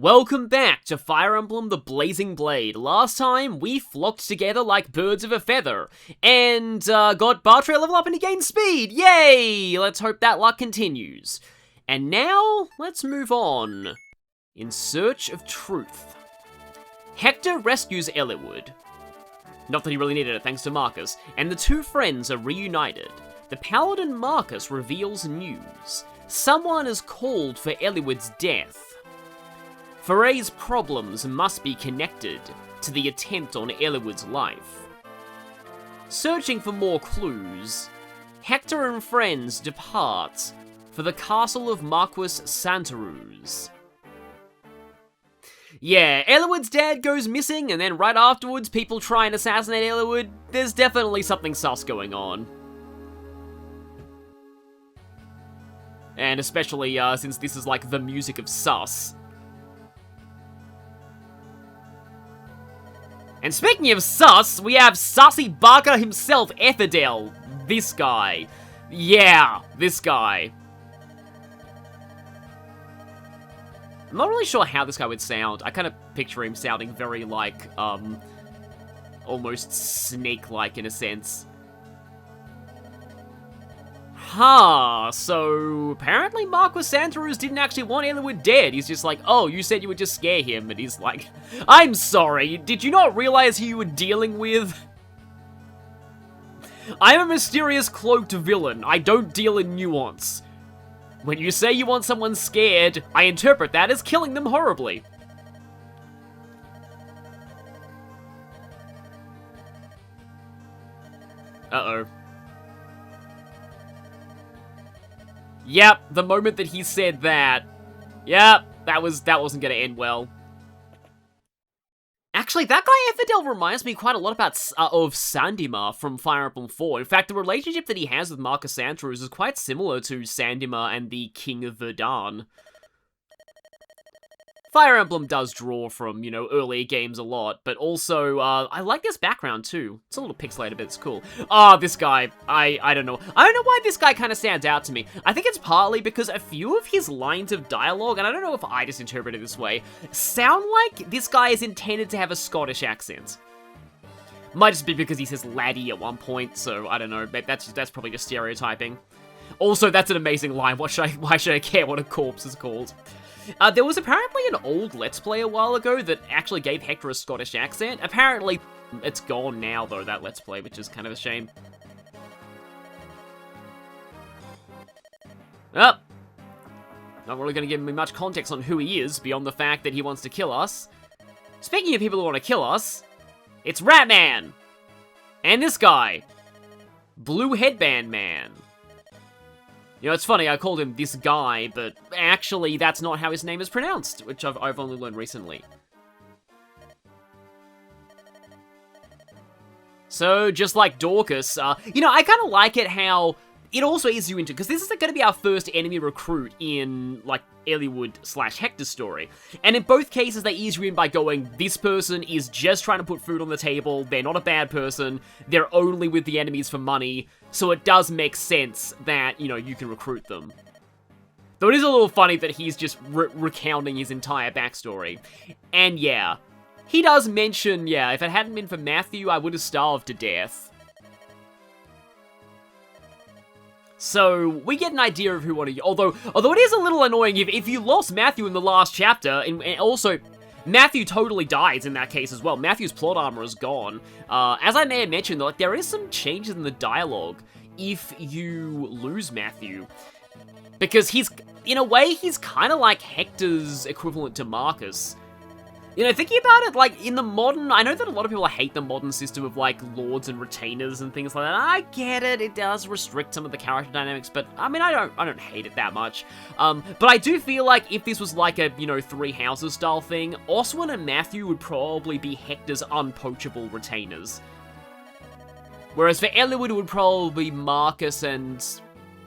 Welcome back to Fire Emblem the Blazing Blade. Last time, we flocked together like birds of a feather, and got Bartray level up and he gained speed! Yay! Let's hope that luck continues. And now, let's move on. In search of truth. Hector rescues Eliwood. Not that he really needed it, thanks to Marcus, and the two friends are reunited. The Paladin Marcus reveals news. Someone is called for Eliwood's death. Foray's problems must be connected to the attempt on Eliwood's life. Searching for more clues, Hector and friends depart for the castle of Marquis Santaruz. Yeah, Eliwood's dad goes missing, and then right afterwards, people try and assassinate Eliwood. There's definitely something sus going on. And especially since this is like the music of sus. And speaking of sus, we have Sussy Barker himself, Etherdel. This guy. Yeah, this guy. I'm not really sure how this guy would sound. I kind of picture him sounding very like, almost snake-like in a sense. Huh, so apparently Marquis Santaruz didn't actually want Eliwood dead. He's just like, oh, you said you would just scare him. And he's like, I'm sorry, did you not realize who you were dealing with? I'm a mysterious cloaked villain. I don't deal in nuance. When you say you want someone scared, I interpret that as killing them horribly. Uh-oh. Yep, the moment that he said that, yep, that wasn't gonna end well. Actually, that guy Etherdel reminds me quite a lot of Sandima from Fire Emblem 4. In fact, the relationship that he has with Marcus Santaruz is quite similar to Sandima and the King of Verdun. Fire Emblem does draw from, you know, earlier games a lot, but also, I like this background too. It's a little pixelated, but it's cool. This guy, I don't know. I don't know why this guy kind of stands out to me. I think it's partly because a few of his lines of dialogue, and I don't know if I just interpret it this way, sound like this guy is intended to have a Scottish accent. Might just be because he says laddie at one point, so I don't know, that's probably just stereotyping. Also, that's an amazing line. Why should I care what a corpse is called? There was apparently an old Let's Play a while ago that actually gave Hector a Scottish accent. Apparently, it's gone now, though, that Let's Play, which is kind of a shame. Oh. Not really going to give me much context on who he is, beyond the fact that he wants to kill us. Speaking of people who want to kill us, it's Ratman! And this guy. Blue Headband Man. You know, it's funny, I called him this guy, but actually that's not how his name is pronounced, which I've only learned recently. So, just like Dorcas, you know, I kind of like it how it also eases you into, because this is going to be our first enemy recruit in, like, Eliwood/Hector's story. And in both cases, they ease you in by going, this person is just trying to put food on the table, they're not a bad person, they're only with the enemies for money, so it does make sense that, you know, you can recruit them. Though it is a little funny that he's just recounting his entire backstory. And yeah, he does mention, yeah, if it hadn't been for Matthew, I would have starved to death. So, we get an idea of who one of you, although it is a little annoying if you lost Matthew in the last chapter, and also, Matthew totally dies in that case as well. Matthew's plot armor is gone. As I may have mentioned, like, there is some changes in the dialogue if you lose Matthew. Because he's, in a way, he's kind of like Hector's equivalent to Marcus. You know, thinking about it, like, in the modern, I know that a lot of people hate the modern system of, like, lords and retainers and things like that. I get it, it does restrict some of the character dynamics, but, I mean, I don't hate it that much. But I do feel like if this was like a, you know, Three Houses style thing, Oswin and Matthew would probably be Hector's unpoachable retainers. Whereas for Eliwood, it would probably be Marcus and,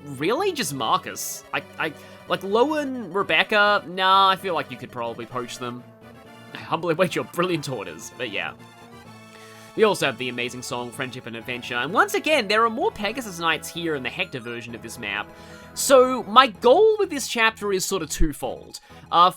really, just Marcus. Like, Lowen, Rebecca, nah, I feel like you could probably poach them. I humbly await your brilliant orders, but yeah. We also have the amazing song, Friendship and Adventure, and once again, there are more Pegasus Knights here in the Hector version of this map. So, my goal with this chapter is sort of twofold.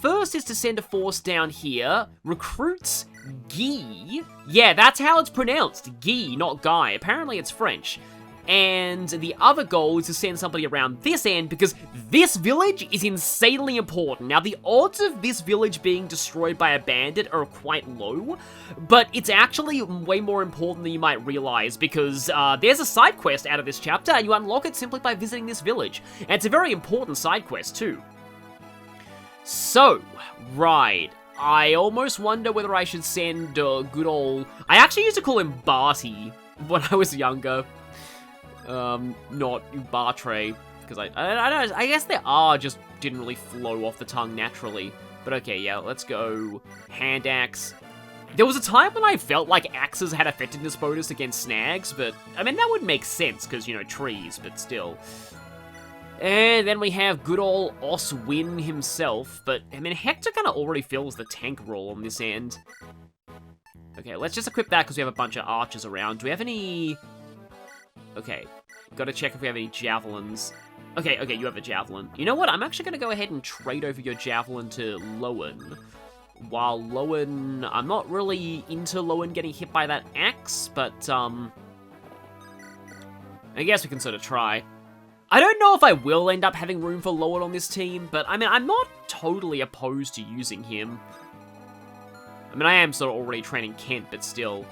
First is to send a force down here, recruits Guy. Yeah, that's how it's pronounced, Guy, not Guy. Apparently it's French. And the other goal is to send somebody around this end, because this village is insanely important. Now, the odds of this village being destroyed by a bandit are quite low, but it's actually way more important than you might realize, because there's a side quest out of this chapter, and you unlock it simply by visiting this village. And it's a very important side quest, too. So, right. I almost wonder whether I should send good old... I actually used to call him Barty when I was younger. Not Bartray, because I don't know, I guess there are, just didn't really flow off the tongue naturally. But okay, yeah, let's go hand axe. There was a time when I felt like axes had effectiveness bonus against snags, but, I mean, that would make sense, because, you know, trees, but still. And then we have good old Oswin himself, but, I mean, Hector kind of already fills the tank role on this end. Okay, let's just equip that, because we have a bunch of archers around. Do we have any... Okay, gotta check if we have any javelins. Okay, you have a javelin. You know what? I'm actually gonna go ahead and trade over your javelin to Lowen. While Lowen... I'm not really into Lowen getting hit by that axe, but, I guess we can sort of try. I don't know if I will end up having room for Lowen on this team, but, I mean, I'm not totally opposed to using him. I mean, I am sort of already training Kent, but still...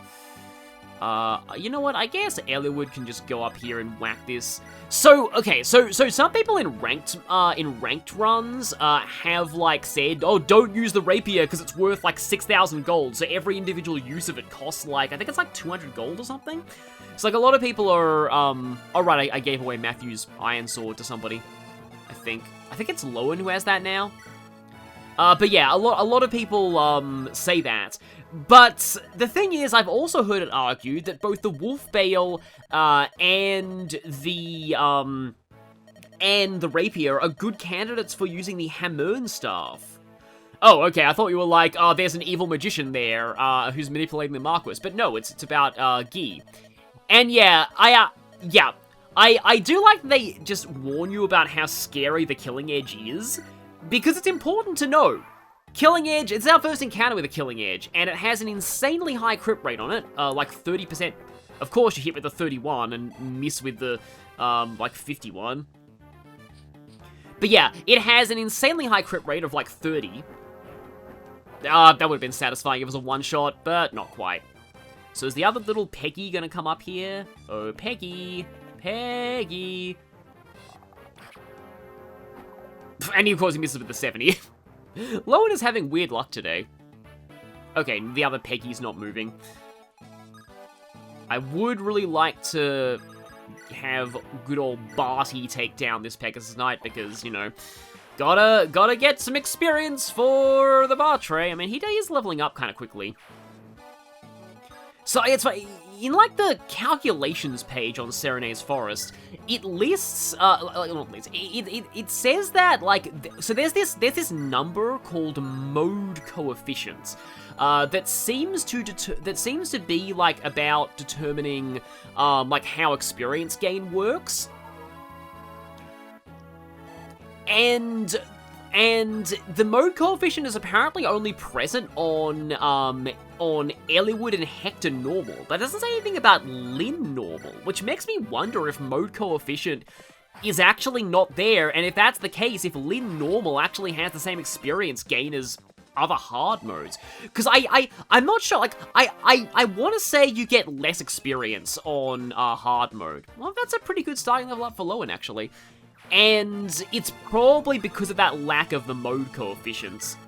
you know what? I guess Eliwood can just go up here and whack this. So, okay, so some people in ranked runs, have, like, said, oh, don't use the rapier because it's worth, like, 6,000 gold, so every individual use of it costs, like, I think it's, like, 200 gold or something? So, like, a lot of people are, oh, right, I gave away Matthew's iron sword to somebody, I think. I think it's Lowen who has that now. But yeah, a lot of people, say that. But the thing is, I've also heard it argued that both the Wolf Bale, and the Rapier are good candidates for using the Hammern Staff. Oh, okay, I thought you were like, oh, there's an evil magician there, who's manipulating the Marquis. But no, it's about, Guy. And yeah, I do like that they just warn you about how scary the Killing Edge is, because it's important to know. Killing Edge, it's our first encounter with a Killing Edge, and it has an insanely high crit rate on it, like 30%. Of course, you hit with the 31 and miss with the, like 51. But yeah, it has an insanely high crit rate of like 30. That would have been satisfying if it was a one-shot, but not quite. So is the other little Peggy gonna come up here? Oh, Peggy. Peggy. And he, of course, he misses with the 70. Lowen is having weird luck today. Okay, the other Peggy's not moving. I would really like to have good old Barty take down this Pegasus Knight because, you know, gotta get some experience for the Bartray. I mean, he is leveling up kind of quickly. So it's like, in like the calculations page on Serenae's Forest, it lists, it says that, like, so there's this number called mode coefficient, that seems to be, like, about determining, like, how experience gain works. And the mode coefficient is apparently only present on Eliwood and Hector normal, but it doesn't say anything about Lyn normal, which makes me wonder if mode coefficient is actually not there, and if that's the case, if Lyn normal actually has the same experience gain as other hard modes. Because I'm not sure, like, I want to say you get less experience on hard mode. Well, that's a pretty good starting level up for Lowen, actually. And it's probably because of that lack of the mode coefficients.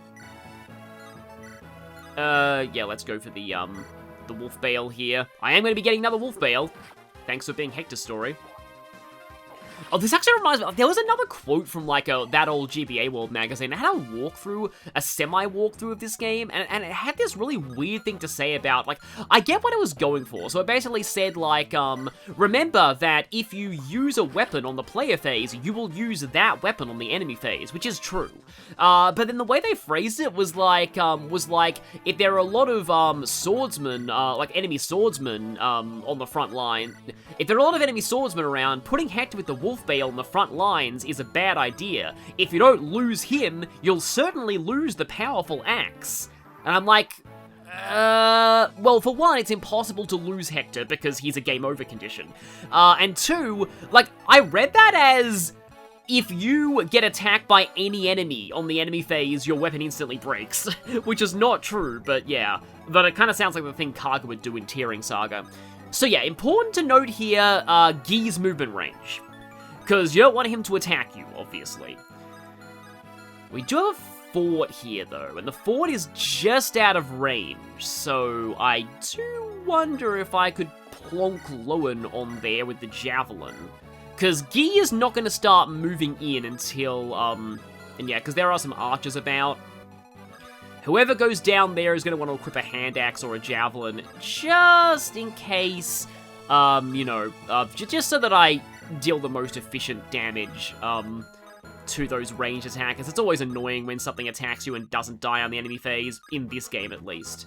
Yeah, let's go for the Wolf Bale here. I am going to be getting another Wolf Bale. Thanks for being Hector's story. Oh, this actually reminds me, there was another quote from, like, that old GBA World magazine. It had a walkthrough, a semi-walkthrough of this game, and it had this really weird thing to say about, like, I get what it was going for. So it basically said, like, remember that if you use a weapon on the player phase, you will use that weapon on the enemy phase, which is true. But then the way they phrased it was like, if there are a lot of, swordsmen, like, enemy swordsmen, on the front line, if there are a lot of enemy swordsmen around, putting Hector with the Wolf Wolf Bale on the front lines is a bad idea. If you don't lose him, you'll certainly lose the powerful axe. And I'm like, well, for one, it's impossible to lose Hector because he's a game over condition. And two, like, I read that as if you get attacked by any enemy on the enemy phase, your weapon instantly breaks, which is not true, but yeah. But it kind of sounds like the thing Karga would do in Tearing Saga. So yeah, important to note here, Guy's movement range. Because you don't want him to attack you, obviously. We do have a fort here, though, and the fort is just out of range, so I do wonder if I could plonk Lowen on there with the javelin. Because Guy is not going to start moving in until, and yeah, because there are some archers about. Whoever goes down there is going to want to equip a hand axe or a javelin, just in case, you know, just so that I deal the most efficient damage, to those ranged attackers. It's always annoying when something attacks you and doesn't die on the enemy phase, in this game at least.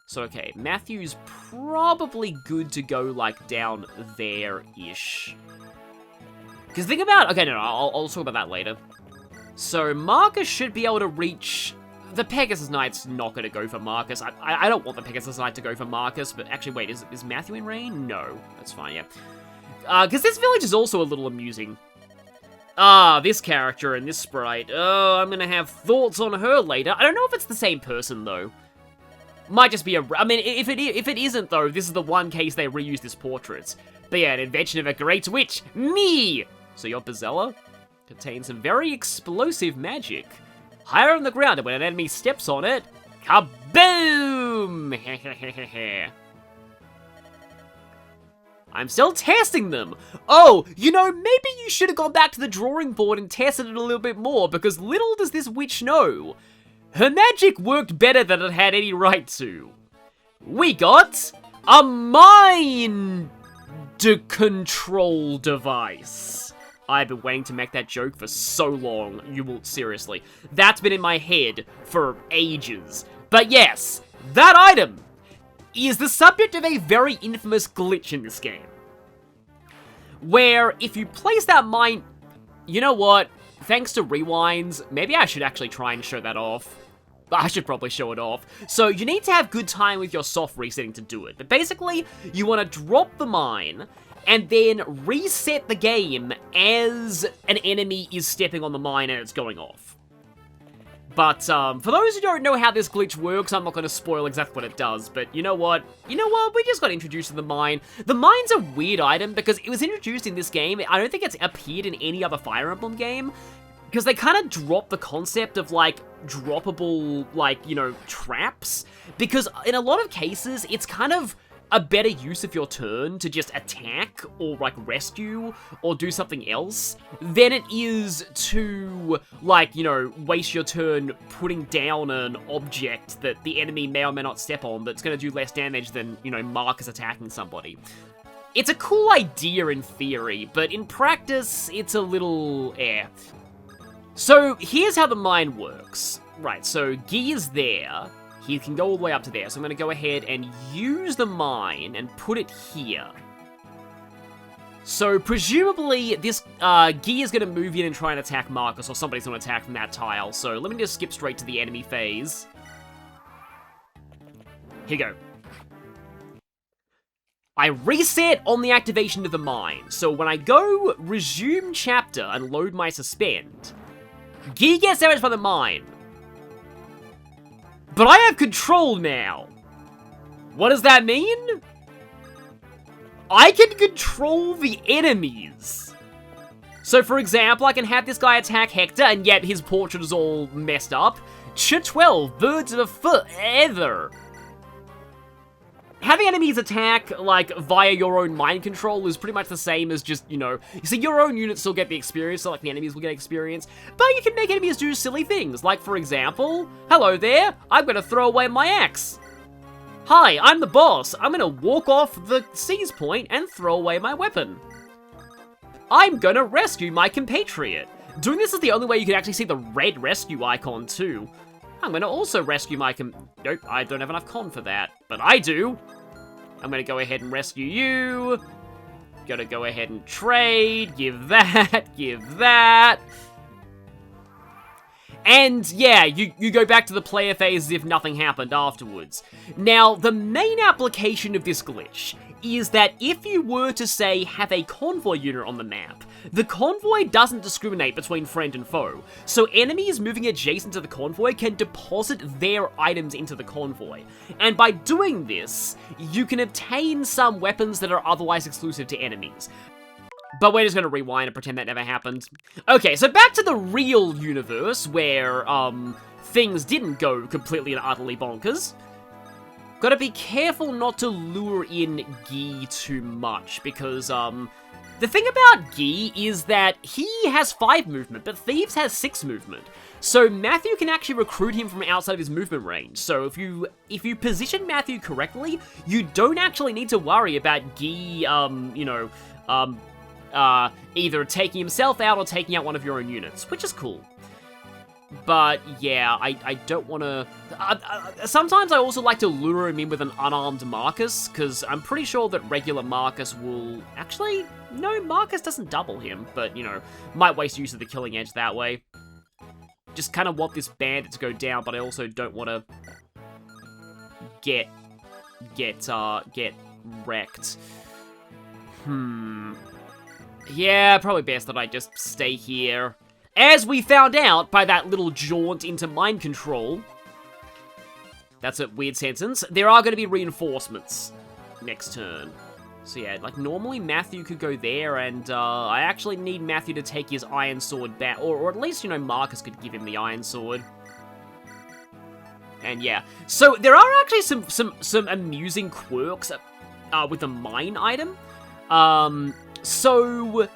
So, okay, Matthew's probably good to go, like, down there-ish. Because think about... Okay, no, I'll talk about that later. So, Marcus should be able to reach... The Pegasus Knight's not going to go for Marcus. I don't want the Pegasus Knight to go for Marcus, but actually, wait, is Matthew in range? No, that's fine, yeah. Because this village is also a little amusing. This character and this sprite. Oh, I'm going to have thoughts on her later. I don't know if it's the same person, though. Might just be a... I mean, if it isn't, though, this is the one case they reuse this portrait. But yeah, an invention of a great witch. Me! So your Bazella contains some very explosive magic. Higher on the ground, and when an enemy steps on it, kaboom! I'm still testing them. Oh, you know, maybe you should have gone back to the drawing board and tested it a little bit more, because little does this witch know, her magic worked better than it had any right to. We got a mind control device. I've been waiting to make that joke for so long, seriously. That's been in my head for ages. But yes, that item is the subject of a very infamous glitch in this game. Where, if you place that mine... You know what? Thanks to rewinds, maybe I should actually try and show that off. I should probably show it off. So, you need to have good time with your soft resetting to do it. But basically, you want to drop the mine... and then reset the game as an enemy is stepping on the mine and it's going off. But, for those who don't know how this glitch works, I'm not going to spoil exactly what it does, but you know what? We just got introduced to the mine. The mine's a weird item because it was introduced in this game. I don't think it's appeared in any other Fire Emblem game, because they kind of dropped the concept of, like, droppable, like, you know, traps, because in a lot of cases, it's kind of a better use of your turn to just attack or, like, rescue or do something else than it is to, like, you know, waste your turn putting down an object that the enemy may or may not step on that's going to do less damage than, you know, Marcus attacking somebody. It's a cool idea in theory, but in practice, it's a little So, here's how the mine works. Right, so Guy is there. He can go all the way up to there, so I'm going to go ahead and use the mine and put it here. So, presumably, this Guy is going to move in and try and attack Marcus, or somebody's going to attack from that tile, so let me just skip straight to the enemy phase. Here you go. I reset on the activation of the mine, so when I go resume chapter and load my suspend, Guy gets damaged by the mine. But I have control now. What does that mean? I can control the enemies. So, for example, I can have this guy attack Hector, and yet his portrait is all messed up. Ch-12, birds of a feather. Having enemies attack, like, via your own mind control is pretty much the same as just, you know... You see, your own units still get the experience, so, like, the enemies will get experience. But you can make enemies do silly things. Like, for example... Hello there, I'm gonna throw away my axe. Hi, I'm the boss. I'm gonna walk off the seize point and throw away my weapon. I'm gonna rescue my compatriot. Doing this is the only way you can actually see the red rescue icon, too. I'm gonna also rescue my Nope, I don't have enough con for that. But I do. I'm gonna go ahead and rescue you. Gotta go ahead and trade, give that, give that. And yeah, you go back to the player phase as if nothing happened afterwards. Now, the main application of this glitch is that if you were to, say, have a convoy unit on the map, the convoy doesn't discriminate between friend and foe, so enemies moving adjacent to the convoy can deposit their items into the convoy. And by doing this, you can obtain some weapons that are otherwise exclusive to enemies. But we're just gonna rewind and pretend that never happened. Okay, so back to the real universe, where, things didn't go completely and utterly bonkers. Gotta be careful not to lure in Guy too much, because, the thing about Guy is that he has 5 movement, but Thieves has 6 movement. So Matthew can actually recruit him from outside of his movement range. So if you position Matthew correctly, you don't actually need to worry about Guy, either taking himself out or taking out one of your own units, which is cool. But yeah, I don't want to... sometimes I also like to lure him in with an unarmed Marcus, because I'm pretty sure that regular Marcus will... Actually, no, Marcus doesn't double him, but, you know, might waste use of the killing edge that way. Just kind of want this bandit to go down, but I also don't want to get wrecked. Yeah, probably best that I just stay here. As we found out by that little jaunt into mind control, that's a weird sentence, there are going to be reinforcements next turn. So yeah, like normally Matthew could go there, and I actually need Matthew to take his iron sword back, or at least, you know, Marcus could give him the iron sword. And yeah, so there are actually some amusing quirks with the mine item. So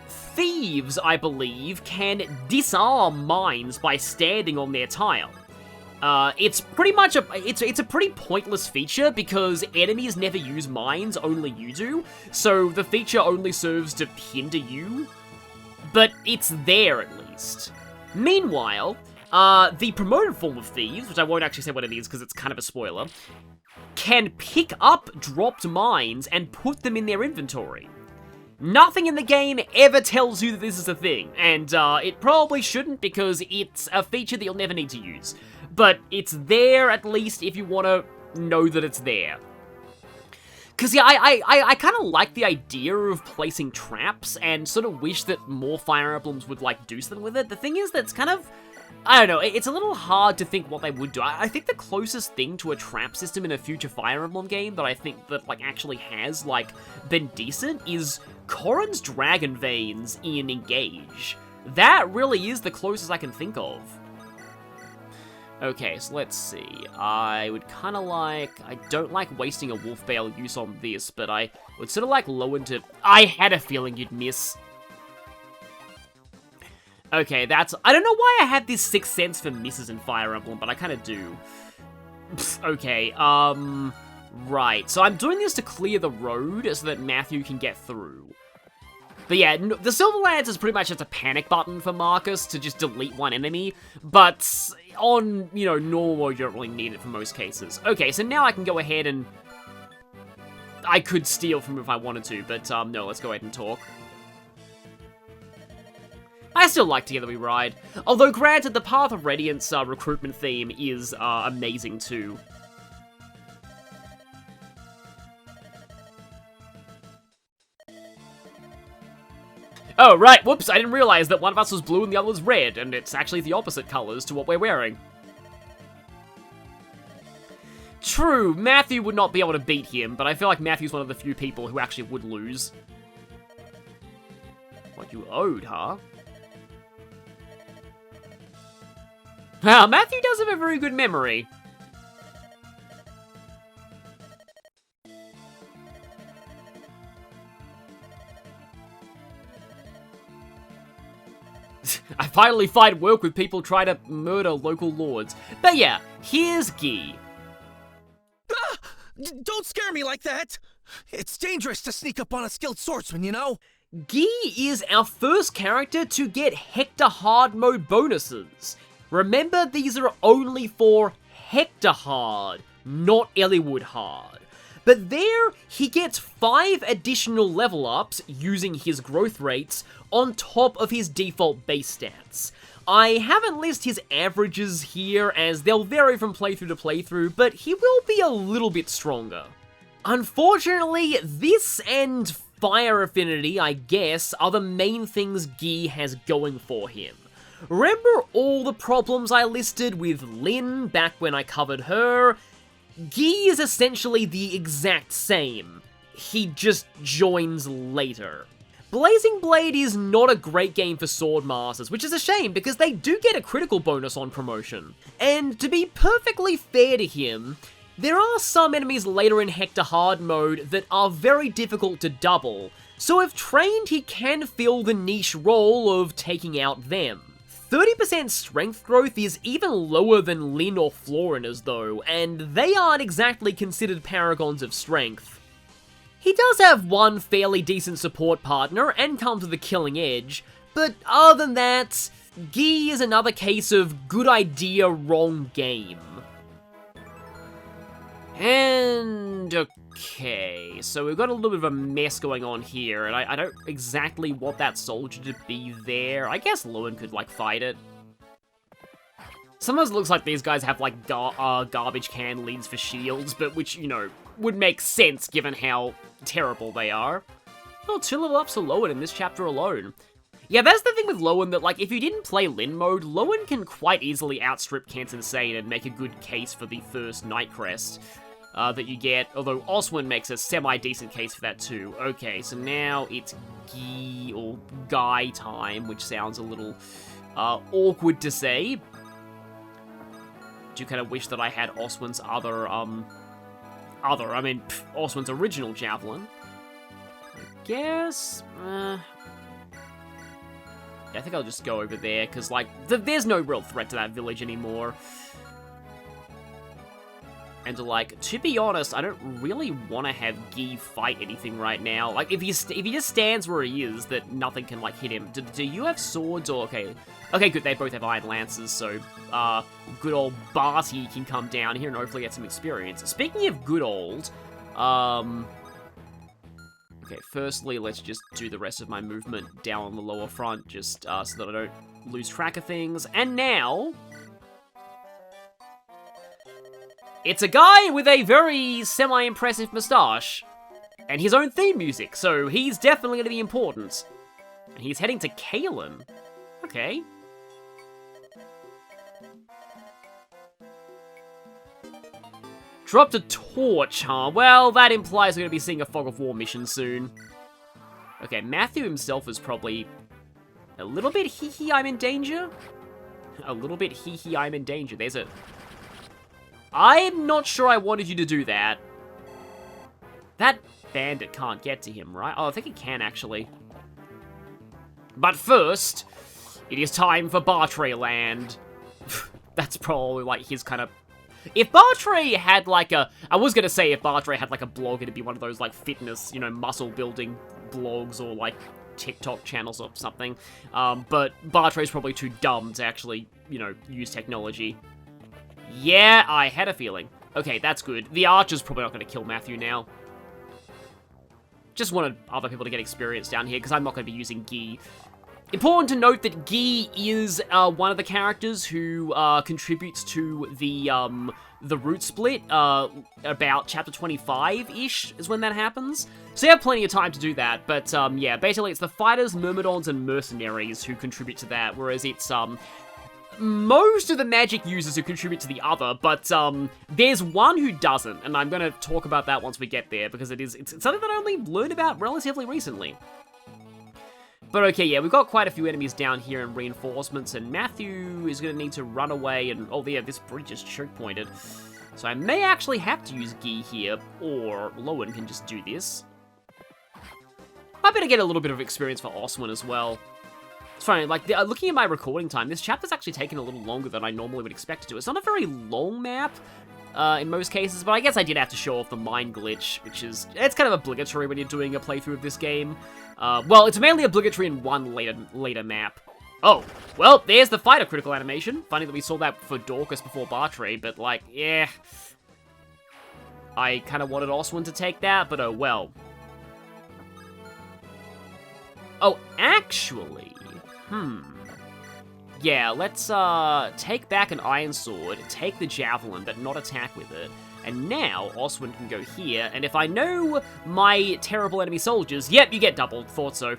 Thieves, I believe, can disarm mines by standing on their tile. It's pretty much it's a pretty pointless feature because enemies never use mines, only you do. So the feature only serves to hinder you, but it's there at least. Meanwhile, the promoted form of Thieves, which I won't actually say what it is because it's kind of a spoiler, can pick up dropped mines and put them in their inventory. Nothing in the game ever tells you that this is a thing, and it probably shouldn't because it's a feature that you'll never need to use. But it's there at least if you want to know that it's there. Because yeah, I kind of like the idea of placing traps and sort of wish that more Fire Emblems would like do something with it. The thing is that it's kind of... I don't know, it's a little hard to think what they would do. I think the closest thing to a trap system in a future Fire Emblem game that I think that, like, actually has, like, been decent is Corrin's Dragon Veins in Engage. That really is the closest I can think of. Okay, so let's see. I would kind of like... I don't like wasting a Wolf Bale use on this, but I would sort of like low into... I had a feeling you'd miss. Okay, that's... I don't know why I had this sixth sense for misses in Fire Emblem, but I kind of do. Okay, right. So I'm doing this to clear the road so that Matthew can get through. But yeah, the Silver Lance is pretty much just a panic button for Marcus to just delete one enemy, but on, you know, normal mode, you don't really need it for most cases. Okay, so now I can go ahead and... I could steal from him if I wanted to, but no, let's go ahead and talk. I still like Together We Ride, although granted, the Path of Radiance recruitment theme is amazing too. Oh, right, whoops, I didn't realize that one of us was blue and the other was red, and it's actually the opposite colors to what we're wearing. True, Matthew would not be able to beat him, but I feel like Matthew's one of the few people who actually would lose. What you owed, huh? Wow, Matthew does have a very good memory. I finally find work with people trying to murder local lords. But yeah, here's Guy. Ah! Don't scare me like that! It's dangerous to sneak up on a skilled swordsman, you know? Guy is our first character to get Hector Hard mode bonuses. Remember, these are only for Hector Hard, not Eliwood Hard. But there, he gets 5 additional level ups using his growth rates on top of his default base stats. I haven't listed his averages here as they'll vary from playthrough to playthrough, but he will be a little bit stronger. Unfortunately, this and fire affinity, I guess, are the main things Guy has going for him. Remember all the problems I listed with Lyn back when I covered her? Guy is essentially the exact same. He just joins later. Blazing Blade is not a great game for Swordmasters, which is a shame because they do get a critical bonus on promotion. And to be perfectly fair to him, there are some enemies later in Hector Hard mode that are very difficult to double, so if trained he can fill the niche role of taking out them. 30% strength growth is even lower than Lyn or Florina's though, and they aren't exactly considered paragons of strength. He does have one fairly decent support partner and comes with a killing edge, but other than that, Guy is another case of good idea, wrong game. And okay, so we've got a little bit of a mess going on here, and I don't exactly want that soldier to be there. I guess Lewin could, like, fight it. Sometimes it looks like these guys have, like, garbage can leads for shields, but which, you know, would make sense given how terrible they are. Oh, 2 level ups to Lowen in this chapter alone. Yeah, that's the thing with Lowen, that, like, if you didn't play Lyn mode, Lowen can quite easily outstrip Kent Insane and make a good case for the first Night Crest that you get, although Oswin makes a semi-decent case for that too. Okay, so now it's Guy, or Guy time, which sounds a little awkward to say. Do kind of wish that I had Oswin's Oswin's original javelin. I guess, yeah, I think I'll just go over there, because, like, there's no real threat to that village anymore. And, like, to be honest, I don't really want to have Guy fight anything right now. Like, if he just stands where he is, that nothing can, like, hit him. Do you have swords, or, okay, good, they both have iron lances, so, good old Barty can come down here and hopefully get some experience. Speaking of good old, okay, firstly, let's just do the rest of my movement down on the lower front, just, so that I don't lose track of things. And now, it's a guy with a very semi-impressive moustache, and his own theme music, so he's definitely going to be important. And he's heading to Kalen. Okay. Dropped a torch, huh? Well, that implies we're going to be seeing a Fog of War mission soon. Okay, Matthew himself is probably a little bit hee-hee, I'm in danger. A little bit hee-hee, I'm in danger. There's a... I'm not sure I wanted you to do that. That bandit can't get to him, right? Oh, I think it can, actually. But first, it is time for Bartray Land. That's probably, like, his kind of... If Bartray had, like, a... I was gonna say if Bartray had, like, a blog, it'd be one of those, like, fitness, you know, muscle-building blogs or, like, TikTok channels or something. But Bartray's probably too dumb to actually, you know, use technology. Yeah, I had a feeling. Okay, that's good. The archer's probably not going to kill Matthew now. Just wanted other people to get experience down here, because I'm not going to be using Guy. Important to note that Guy is one of the characters who contributes to the route split. About chapter 25-ish is when that happens. So you have plenty of time to do that. But yeah, basically it's the fighters, myrmidons, and mercenaries who contribute to that, whereas it's most of the magic users who contribute to the other, but there's one who doesn't, and I'm going to talk about that once we get there, because it's something that I only learned about relatively recently. But okay, yeah, we've got quite a few enemies down here and reinforcements, and Matthew is going to need to run away, and oh yeah, this bridge is choke pointed. So I may actually have to use Guy here, or Lowen can just do this. I better get a little bit of experience for Oswin as well. It's funny, like, looking at my recording time, this chapter's actually taken a little longer than I normally would expect it to. It's not a very long map, in most cases, but I guess I did have to show off the mine glitch, which is, it's kind of obligatory when you're doing a playthrough of this game. Well, it's mainly obligatory in one later map. Oh, well, there's the fighter critical animation. Funny that we saw that for Dorcas before Bartray, but, like, yeah. I kind of wanted Oswin to take that, but oh well. Oh, actually, yeah, let's, take back an Iron Sword, take the Javelin, but not attack with it. And now, Oswin can go here, and if I know my terrible enemy soldiers, yep, you get doubled, thought so.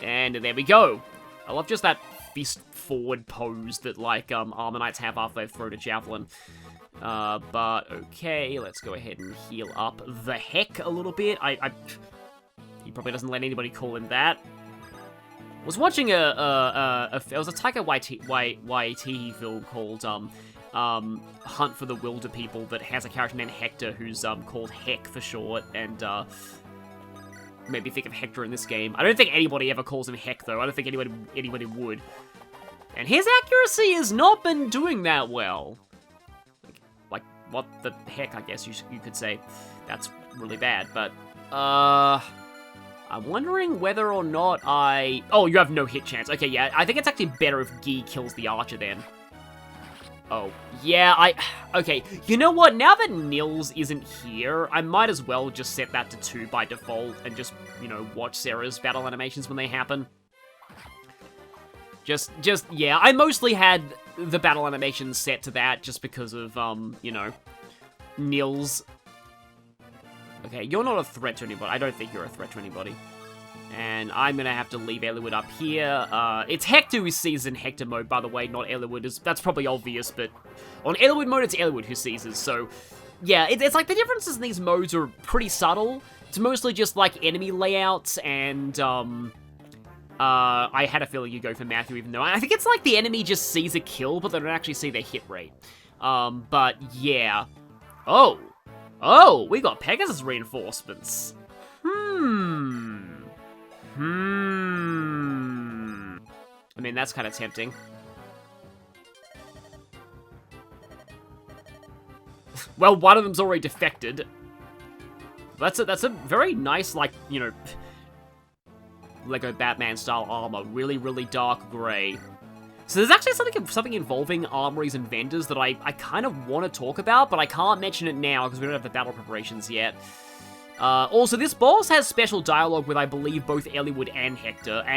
And there we go. I love just that fist forward pose that, like, Armor Knights have after they've thrown a Javelin. But okay, let's go ahead and heal up the heck a little bit. He probably doesn't let anybody call him that. I was watching it was a Taika Waititi film called, Hunt for the Wilder People that has a character named Hector who's, called Heck for short, and, made me think of Hector in this game. I don't think anybody ever calls him Heck, though. I don't think anybody would. And his accuracy has not been doing that well. Like what the heck, I guess you could say. That's really bad, but, I'm wondering whether or not oh, you have no hit chance. Okay, yeah, I think it's actually better if Guy kills the archer then. Oh, yeah, okay, you know what? Now that Nils isn't here, I might as well just set that to 2 by default and just, you know, watch Sarah's battle animations when they happen. Yeah, I mostly had the battle animations set to that just because of, you know, Nils. Okay, you're not a threat to anybody. I don't think you're a threat to anybody. And I'm gonna have to leave Eliwood up here. It's Hector who seizes in Hector mode, by the way, not Eliwood. That's probably obvious, but on Eliwood mode, it's Eliwood who seizes, so yeah, it's like the differences in these modes are pretty subtle. It's mostly just like enemy layouts and, I had a feeling you go for Matthew, even though I think it's like the enemy just sees a kill, but they don't actually see their hit rate. But yeah. Oh, we got Pegasus reinforcements. I mean, that's kind of tempting. Well, one of them's already defected. That's a very nice, like, you know, Lego Batman style armor. Really, really dark gray. So there's actually something involving armories and vendors that I kind of want to talk about, but I can't mention it now because we don't have the battle preparations yet. Also, this boss has special dialogue with, I believe, both Eliwood and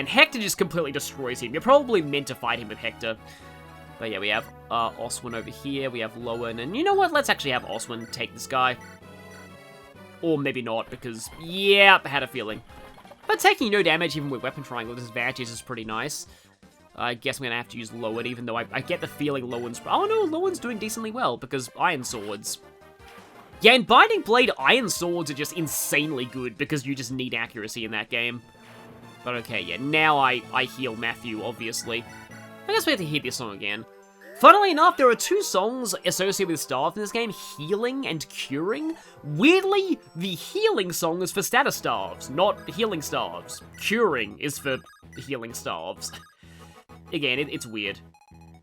Hector just completely destroys him. You're probably meant to fight him with Hector. But yeah, we have Oswin over here, we have Lowen, and you know what? Let's actually have Oswin take this guy. Or maybe not, because, yeah, I had a feeling. But taking no damage even with Weapon Triangle disadvantages is pretty nice. I guess I'm gonna have to use Lowen, even though I get the feeling Lowen's... Oh no, Lowen's doing decently well, because Iron Swords. Yeah, in Binding Blade, Iron Swords are just insanely good, because you just need accuracy in that game. But okay, yeah, now I heal Matthew, obviously. I guess we have to hear this song again. Funnily enough, there are 2 songs associated with staff in this game, Healing and Curing. Weirdly, the Healing song is for status staves, not healing staves. Curing is for healing staves. Again, it's weird.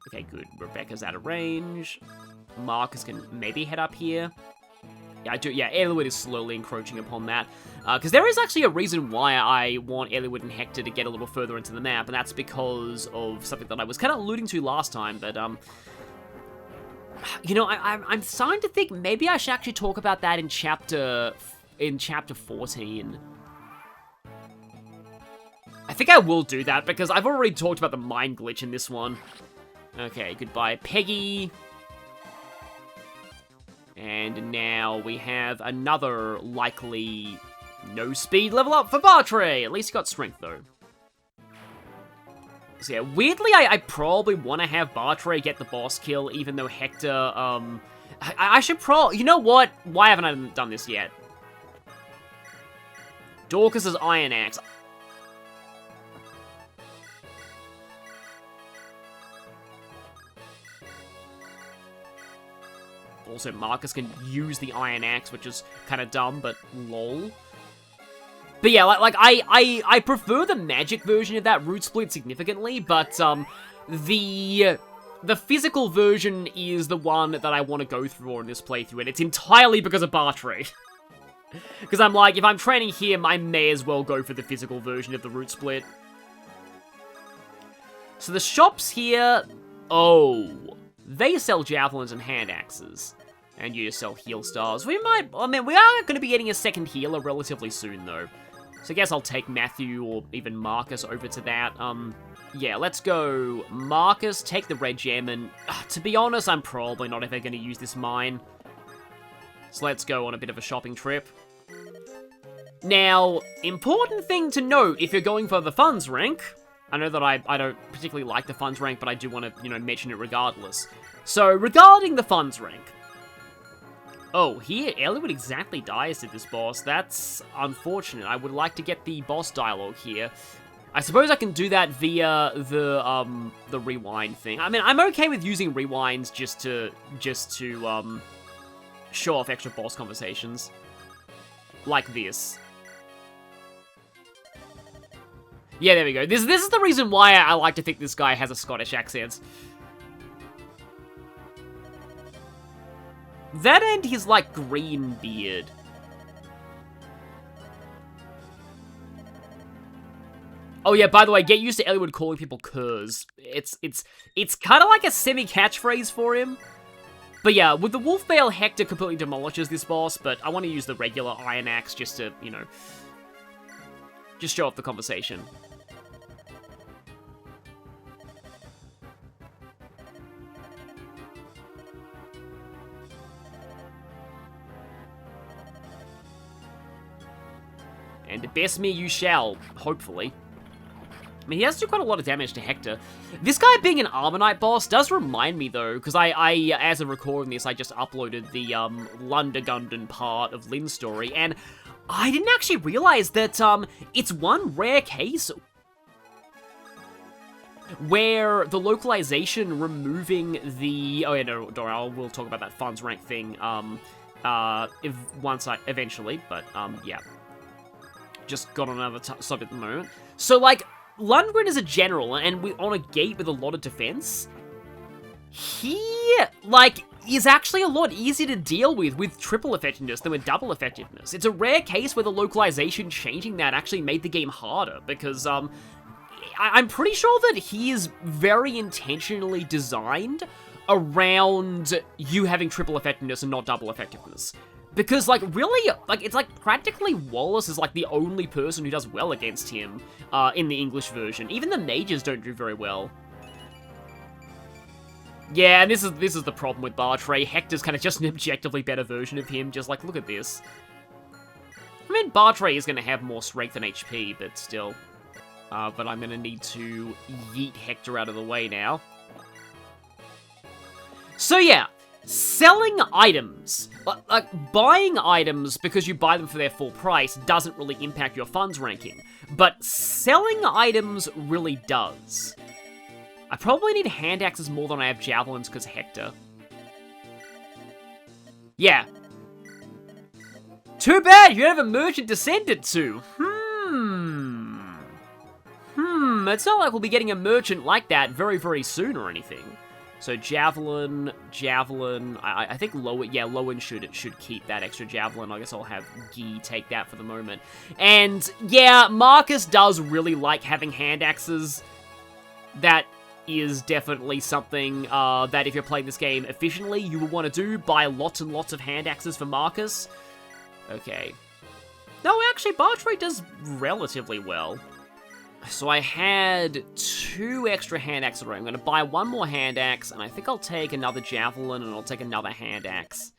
Okay, good. Rebecca's out of range. Marcus can maybe head up here. Yeah, Eliwood is slowly encroaching upon that. Because there is actually a reason why I want Eliwood and Hector to get a little further into the map, and that's because of something that I was kind of alluding to last time, but, you know, I'm starting to think maybe I should actually talk about that in chapter 14. I think I will do that, because I've already talked about the mind glitch in this one. Okay, goodbye, Peggy. And now we have another likely no speed level up for Bartray. At least he got strength, though. So yeah, weirdly, I probably want to have Bartray get the boss kill, even though Hector, I should you know what? Why haven't I done this yet? Dorcas's Iron Axe. Also, Marcus can use the Iron Axe, which is kind of dumb, but lol. But yeah, like I prefer the magic version of that root split significantly, but the physical version is the one that I want to go through in this playthrough, and it's entirely because of Bartray. Because I'm like, if I'm training him, I may as well go for the physical version of the root split. So the shops here, oh, they sell javelins and hand axes. And you just sell heal stars. We might, I mean, we are going to be getting a second healer relatively soon, though. So I guess I'll take Matthew or even Marcus over to that. Yeah, let's go Marcus, take the red gem, and to be honest, I'm probably not ever going to use this mine. So let's go on a bit of a shopping trip. Now, important thing to note if you're going for the funds rank, I know that I don't particularly like the funds rank, but I do want to, you know, mention it regardless. So, regarding the funds rank. Oh, here, Eliwood exactly dies to this boss. That's unfortunate. I would like to get the boss dialogue here. I suppose I can do that via the rewind thing. I mean, I'm okay with using rewinds just to show off extra boss conversations. Like this. Yeah, there we go. This is the reason why I like to think this guy has a Scottish accent. That and his, like, green beard. Oh yeah, by the way, get used to Eliwood calling people curs. It's kind of like a semi-catchphrase for him. But yeah, with the Wolf Veil, Hector completely demolishes this boss, but I want to use the regular Iron Axe just to, you know, just show off the conversation. And best me you shall, hopefully. I mean, he has to do quite a lot of damage to Hector. This guy being an Armor Knight boss does remind me, though, because I as of recording this, I just uploaded the Lundergunden part of Lynn's story, and I didn't actually realize that it's one rare case where the localization removing the... Oh yeah, no, Dora, we'll talk about that funds rank thing eventually, but yeah. Just got on another subject at the moment. So, like, Lundgren is a general, and on a gate with a lot of defense. He, like, is actually a lot easier to deal with triple effectiveness than with double effectiveness. It's a rare case where the localization changing that actually made the game harder, because, I'm pretty sure that he is very intentionally designed around you having triple effectiveness and not double effectiveness. Because, like, really, like, it's like practically Wallace is, like, the only person who does well against him in the English version. Even the mages don't do very well. Yeah, and this is the problem with Bartray. Hector's kind of just an objectively better version of him. Just, like, look at this. I mean, Bartray is going to have more strength than HP, but still. But I'm going to need to yeet Hector out of the way now. So, yeah. Selling items, like buying items because you buy them for their full price doesn't really impact your funds ranking, but selling items really does. I probably need hand axes more than I have javelins because Hector. Yeah. Too bad you don't have a merchant to send it to. It's not like we'll be getting a merchant like that very, very soon or anything. So Javelin, I think Lowen should keep that extra Javelin. I guess I'll have Guy take that for the moment. And yeah, Marcus does really like having hand axes. That is definitely something that if you're playing this game efficiently, you will want to do. Buy lots and lots of hand axes for Marcus. Okay. No, actually, Bartray does relatively well. So I had 2 extra hand axes. I'm going to buy 1 more hand axe, and I think I'll take another javelin, and I'll take another hand axe.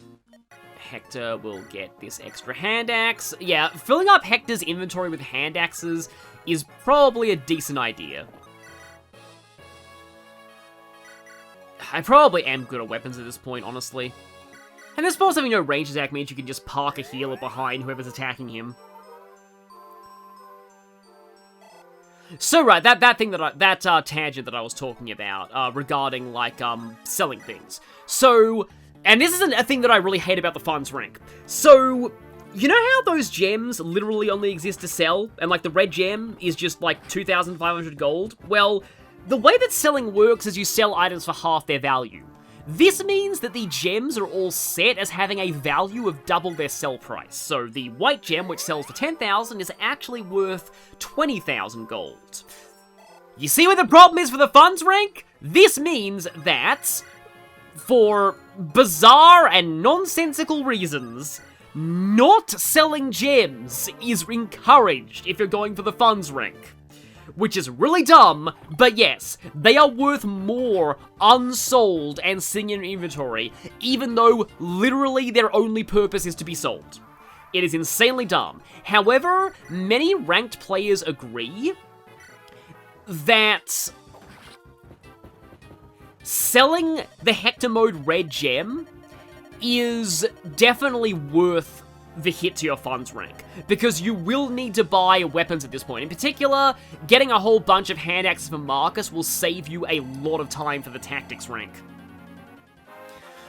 Hector will get this extra hand axe. Yeah, filling up Hector's inventory with hand axes is probably a decent idea. I probably am good at weapons at this point, honestly. And this boss having no range attack means you can just park a healer behind whoever's attacking him. So right, that tangent that I was talking about regarding like selling things. So, and this isn't a thing that I really hate about the funds rank. So, you know how those gems literally only exist to sell, and like the red gem is just like 2,500 gold? Well, the way that selling works is you sell items for half their value. This means that the gems are all set as having a value of double their sell price. So the white gem, which sells for 10,000, is actually worth 20,000 gold. You see what the problem is for the funds rank? This means that for bizarre and nonsensical reasons, not selling gems is encouraged if you're going for the funds rank. Which is really dumb, but yes, they are worth more unsold and sitting in inventory, even though literally their only purpose is to be sold. It is insanely dumb. However, many ranked players agree that selling the Hector Mode red gem is definitely worth the hit to your funds rank, because you will need to buy weapons at this point. In particular, getting a whole bunch of hand axes for Marcus will save you a lot of time for the tactics rank.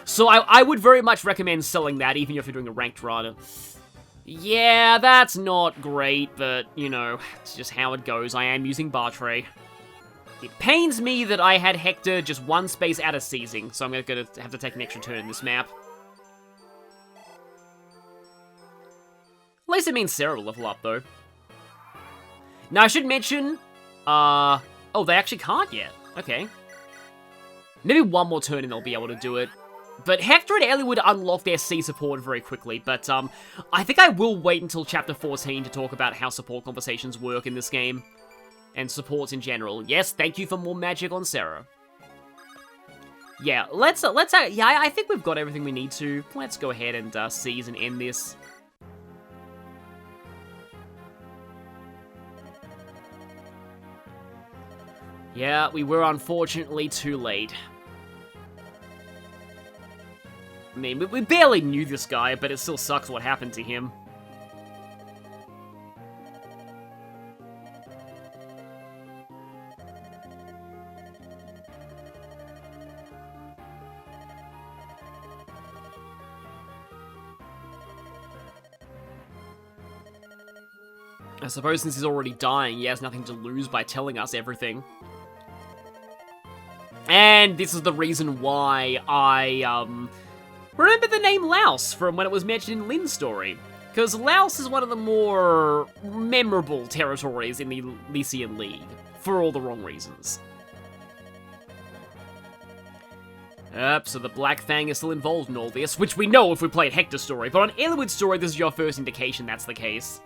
So I would very much recommend selling that, even if you're doing a ranked run. Yeah, that's not great, but, you know, it's just how it goes. I am using Bartray. It pains me that I had Hector just one space out of seizing, so I'm going to have to take an extra turn in this map. At least it means Sarah will level up, though. Now, I should mention, oh, they actually can't yet. Okay. Maybe one more turn and they'll be able to do it. But Hector and Ellie would unlock their C support very quickly, but, I think I will wait until Chapter 14 to talk about how support conversations work in this game. And supports in general. Yes, thank you for more magic on Sarah. Yeah, yeah, I think we've got everything we need to. Let's go ahead and, seize and end this. Yeah, we were unfortunately too late. I mean, we barely knew this guy, but it still sucks what happened to him. I suppose since he's already dying, he has nothing to lose by telling us everything. And this is the reason why I, remember the name Laos from when it was mentioned in Lynn's story. Because Laos is one of the more memorable territories in the Lycian League, for all the wrong reasons. So the Black Fang is still involved in all this, which we know if we played Hector's story, but on Eliwood's story, this is your first indication that's the case.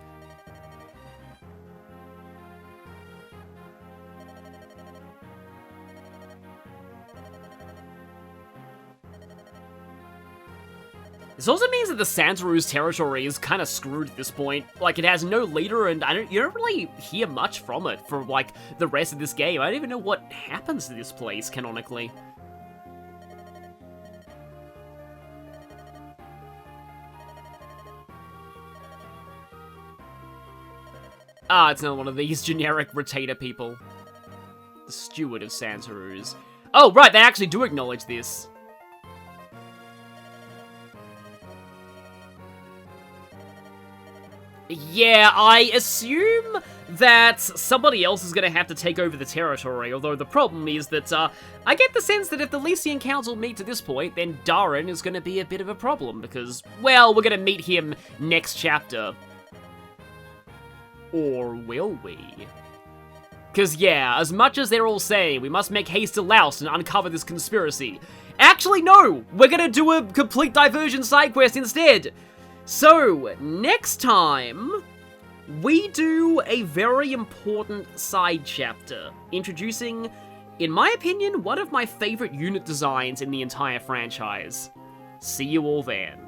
This also means that the Santaroos territory is kind of screwed at this point. Like, it has no leader, and you don't really hear much from it for, like, the rest of this game. I don't even know what happens to this place, canonically. Ah, it's another one of these generic retainer people. The steward of Santaroos. Oh, right, they actually do acknowledge this. Yeah, I assume that somebody else is going to have to take over the territory, although the problem is that, I get the sense that if the Lycian Council meets at this point, then Darren is going to be a bit of a problem, because, well, we're going to meet him next chapter. Or will we? Because, yeah, as much as they're all saying, we must make haste to Laos and uncover this conspiracy. Actually, no! We're going to do a complete diversion side quest instead! So, next time, we do a very important side chapter, introducing, in my opinion, one of my favorite unit designs in the entire franchise. See you all then.